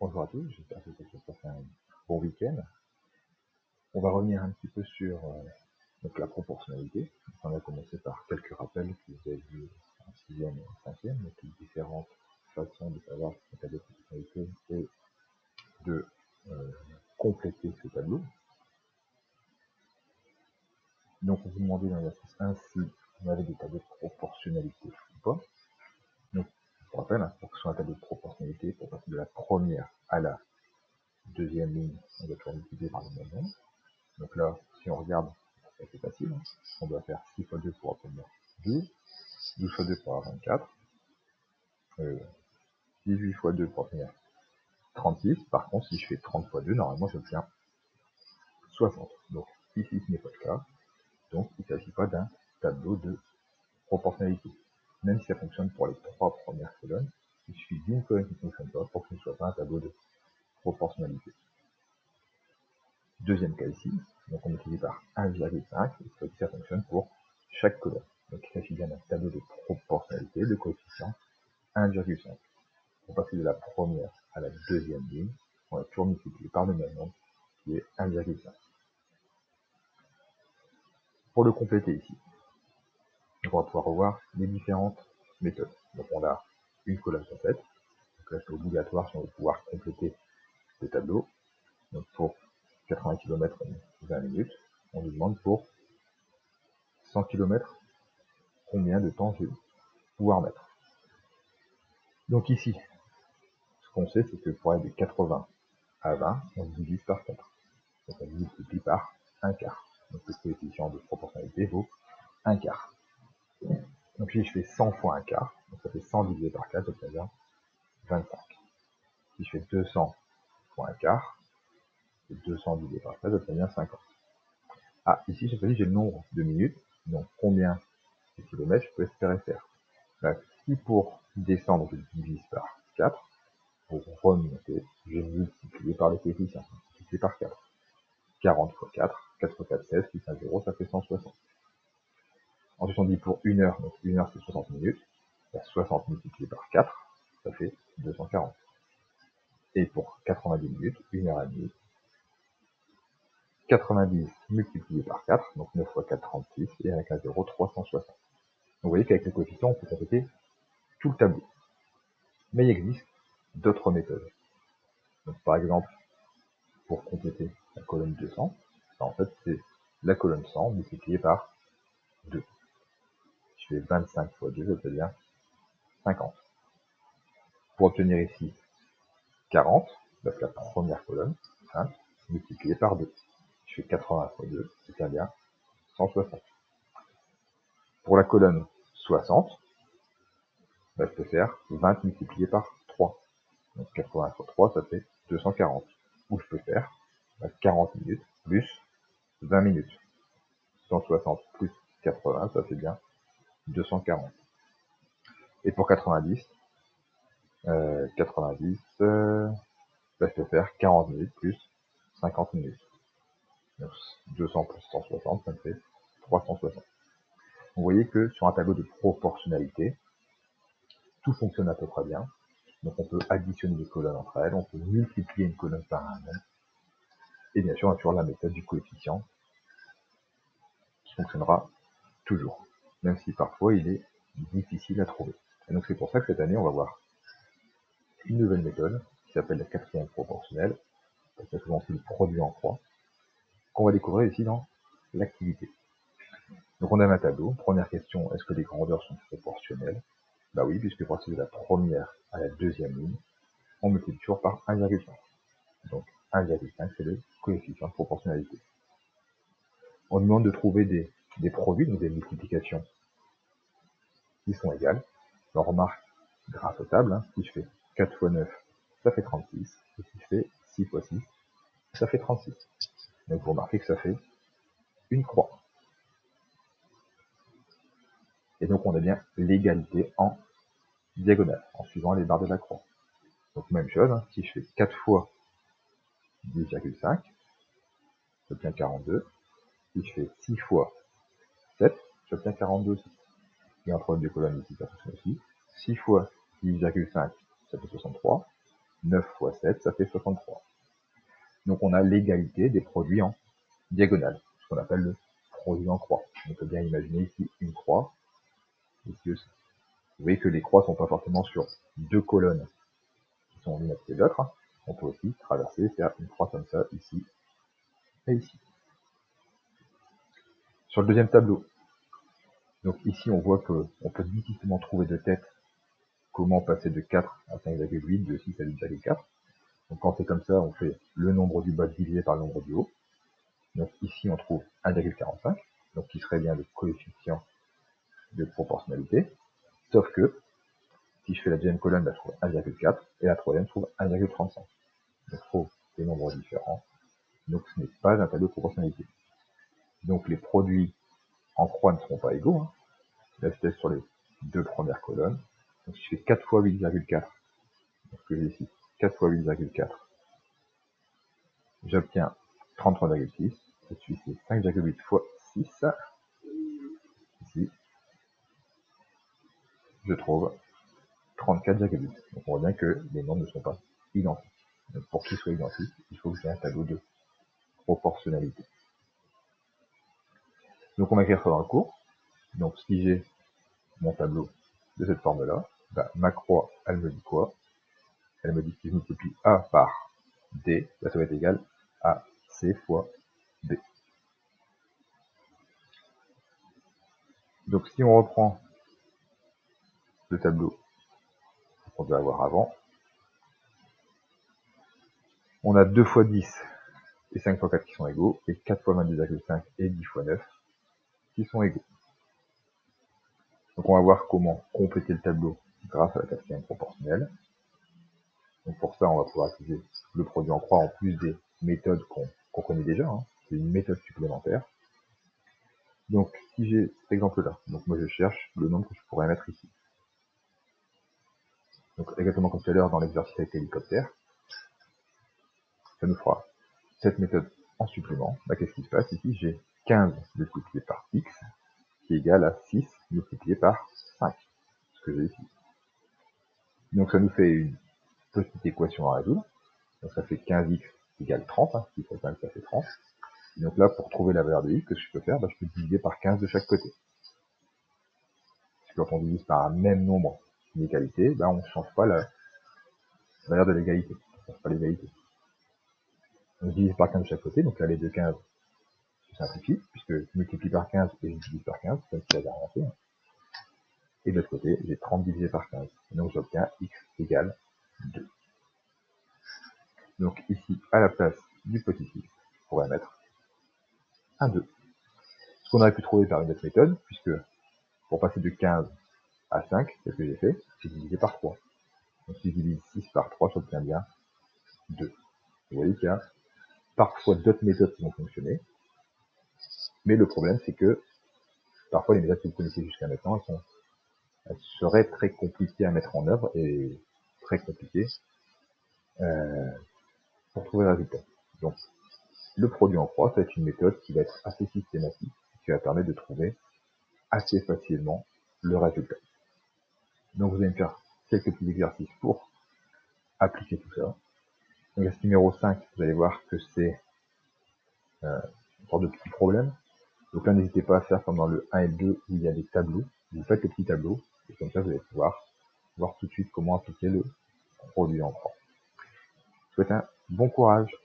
Bonjour à tous, j'espère que vous avez passé un bon week-end. On va revenir un petit peu sur donc la proportionnalité. On va commencer par quelques rappels que vous avez vus en 6e et en 5e, donc les différentes façons de savoir ce tableau de proportionnalité et de compléter ce tableau. Donc on vous demandait dans l'exercice 1 si on avait des tableaux de proportionnalité ou pas. Donc je vous rappelle, pour que ce soit un tableau de proportionnalité, pour passer de la première à la deuxième ligne, on doit toujours multiplier par le même nombre. Donc là, si on regarde, c'est facile. On doit faire 6 fois 2 pour obtenir 12, 12 fois 2 pour avoir 24, 18 fois 2 pour obtenir 36. Par contre, si je fais 30 fois 2, normalement, j'obtiens 60. Donc ici, ce n'est pas le cas. Donc, il ne s'agit pas d'un tableau de proportionnalité. Même si ça fonctionne pour les 3 premières colonnes, il suffit d'une colonne qui ne fonctionne pas pour que ce ne soit pas un tableau de proportionnalité. Deuxième cas ici, donc on multiplie par 1,5, et ça fonctionne pour chaque colonne. Donc il s'agit bien d'un tableau de proportionnalité, de coefficient 1,5. Pour passer de la première à la deuxième ligne, on va toujours multiplier par le même nombre, qui est 1,5. Pour le compléter ici, on va pouvoir revoir les différentes méthodes. Donc on a une colonne complète, donc là c'est obligatoire si on veut pouvoir compléter le tableau. Donc pour 80 km en 20 minutes, on nous demande pour 100 km combien de temps je vais pouvoir mettre. Donc ici, ce qu'on sait, c'est que pour aller de 80 à 20, on divise par 4. Donc on multiplie par 1 quart. Donc le coefficient de proportionnalité vaut 1 quart. Donc si je fais 100 fois 1 quart, donc ça fait 100 divisé par 4, j'obtiens 25. Si je fais 200 fois 1 quart, et 200 divisé par 4, j'obtiens 50. Ah, ici, cette fois-ci, j'ai le nombre de minutes, donc combien de kilomètres je peux espérer faire. Là, si pour descendre, je divise par 4, pour remonter, je vais multiplier par le coefficient, multiplier par 4. 40 fois 4, 4 fois 4, 16, plus 1, 0, ça fait 160. Ensuite, on dit pour 1 heure, donc 1 heure c'est 60 minutes, 60 multiplié par 4, ça fait 240. Et pour 90 minutes, 1 heure et demie, 90 multiplié par 4, donc 9 fois 4, 36, et avec un 0, 360. Donc vous voyez qu'avec le coefficient, on peut compléter tout le tableau. Mais il existe d'autres méthodes. Donc par exemple, pour compléter la colonne 200, en fait c'est la colonne 100 multipliée par 2. Je fais 25 fois 2, c'est-à-dire 50. Pour obtenir ici 40, donc la première colonne, 5, multiplié par 2. Je fais 80 fois 2, c'est-à-dire 160. Pour la colonne 60, je peux faire 20 multiplié par 3. Donc 80 fois 3, ça fait 240. Ou je peux faire 40 minutes plus 20 minutes. 160 plus 80, ça fait bien 240. Et pour 90, je peux faire 40 minutes plus 50 minutes. Donc 200 plus 160, ça me fait 360. Vous voyez que sur un tableau de proportionnalité, tout fonctionne à peu près bien. Donc on peut additionner les colonnes entre elles, on peut multiplier une colonne par un nombre. Et bien sûr, on a toujours la méthode du coefficient qui fonctionnera toujours, même si parfois il est difficile à trouver. Et donc c'est pour ça que cette année, on va voir une nouvelle méthode qui s'appelle la quatrième proportionnelle, parce que souvent c'est le produit en croix, qu'on va découvrir ici dans l'activité. Donc on a un tableau. Première question, est-ce que les grandeurs sont proportionnelles? Bah oui, puisque pour passer de la première à la deuxième ligne, on multiplie toujours par 1,5. Donc 1,5 c'est le coefficient de proportionnalité. On demande de trouver des produits, donc des multiplications qui sont égales. On remarque grâce aux tables, si je fais 4 fois 9, ça fait 36. Et si je fais 6 fois 6, ça fait 36. Donc vous remarquez que ça fait une croix. Et donc on a bien l'égalité en diagonale, en suivant les barres de la croix. Donc même chose, si je fais 4 fois 10,5, j'obtiens 42. Si je fais 6 fois 7, j'obtiens 42 aussi. Et entre les deux colonnes ici, ça fonctionne aussi. 6 fois 10,5, ça fait 63. 9 fois 7, ça fait 63. Donc on a l'égalité des produits en diagonale, ce qu'on appelle le produit en croix. On peut bien imaginer ici une croix, ici aussi. Vous voyez que les croix ne sont pas forcément sur deux colonnes qui sont l'une à côté de l'autre. On peut aussi traverser, faire une croix comme ça, ici et ici. Sur le deuxième tableau, donc ici on voit qu'on peut difficilement trouver de tête comment passer de 4 à 5,8, de 6 à 8,4. Donc quand c'est comme ça, on fait le nombre du bas divisé par le nombre du haut. Donc ici on trouve 1,45, donc qui serait bien le coefficient de proportionnalité. Sauf que, si je fais la deuxième colonne, je trouve 1,4, et la troisième, je trouve 1,35. Donc il faut des nombres différents. Donc ce n'est pas un tableau de proportionnalité. Donc les produits en croix ne seront pas égaux. Là c'était sur les deux premières colonnes. Donc si je fais 4 fois 8,4, donc ce que j'ai ici, 4 fois 8,4, j'obtiens 33,6. Et puis c'est 5,8 fois 6. Ici, je trouve 34,8. Donc on voit bien que les nombres ne sont pas identiques. Donc pour qu'ils soient identiques, il faut que j'ai un tableau de proportionnalité. Donc on va écrire ça dans le cours. Donc si j'ai mon tableau de cette forme-là, bah, ma croix, elle me dit quoi? Elle me dit que si je multiplie A par D, bah, ça va être égal à C fois B. Donc si on reprend le tableau qu'on devait avoir avant, on a 2 fois 10 et 5 fois 4 qui sont égaux, et 4 fois 22,5 et 10 fois 9 qui sont égaux. Donc on va voir comment compléter le tableau grâce à la quatrième proportionnelle. Donc pour ça, on va pouvoir utiliser le produit en croix en plus des méthodes qu'on connaît déjà. C'est une méthode supplémentaire. Donc si j'ai cet exemple-là, donc moi je cherche le nombre que je pourrais mettre ici. Donc exactement comme tout à l'heure dans l'exercice avec l'hélicoptère, ça nous fera cette méthode en supplément. Bah, qu'est-ce qui se passe ici? J'ai 15 multiplié par x qui est égal à 6 multiplié par 5, ce que j'ai ici. Donc ça nous fait une petite équation à résoudre. Donc ça fait 15x égale 30, 6 fois 5 ça fait 30. Et donc là, pour trouver la valeur de x, que je peux faire, bah, je peux diviser par 15 de chaque côté. Parce que quand on divise par un même nombre d'égalité, bah, on ne change pas la valeur de l'égalité. On ne change pas l'égalité. On divise par 15 de chaque côté, donc là les deux 15 se simplifient, puisque je multiplie par 15 et je divise par 15, comme si j'avais rien fait. Et de l'autre côté, j'ai 30 divisé par 15. Et donc j'obtiens x égale 2. Donc ici, à la place du petit x, je pourrais mettre un 2. Ce qu'on aurait pu trouver par une autre méthode, puisque pour passer de 15 à 5, c'est ce que j'ai fait, j'ai divisé par 3. Donc si je divise 6 par 3, j'obtiens bien 2. Vous voyez qu'il y a parfois d'autres méthodes qui vont fonctionner, mais le problème c'est que parfois les méthodes que vous connaissez jusqu'à maintenant, elles seraient très compliquées à mettre en œuvre et très compliquées pour trouver le résultat. Donc le produit en croix, ça va être une méthode qui va être assez systématique, qui va permettre de trouver assez facilement le résultat. Donc vous allez me faire quelques petits exercices pour appliquer tout ça. Donc l'exercice numéro 5, vous allez voir que c'est une sorte de petit problème. Donc là, n'hésitez pas à faire comme dans le 1 et le 2 où il y a des tableaux. Vous faites le petit tableau, et comme ça vous allez pouvoir voir tout de suite comment appliquer le produit en croix. Je vous souhaite un bon courage.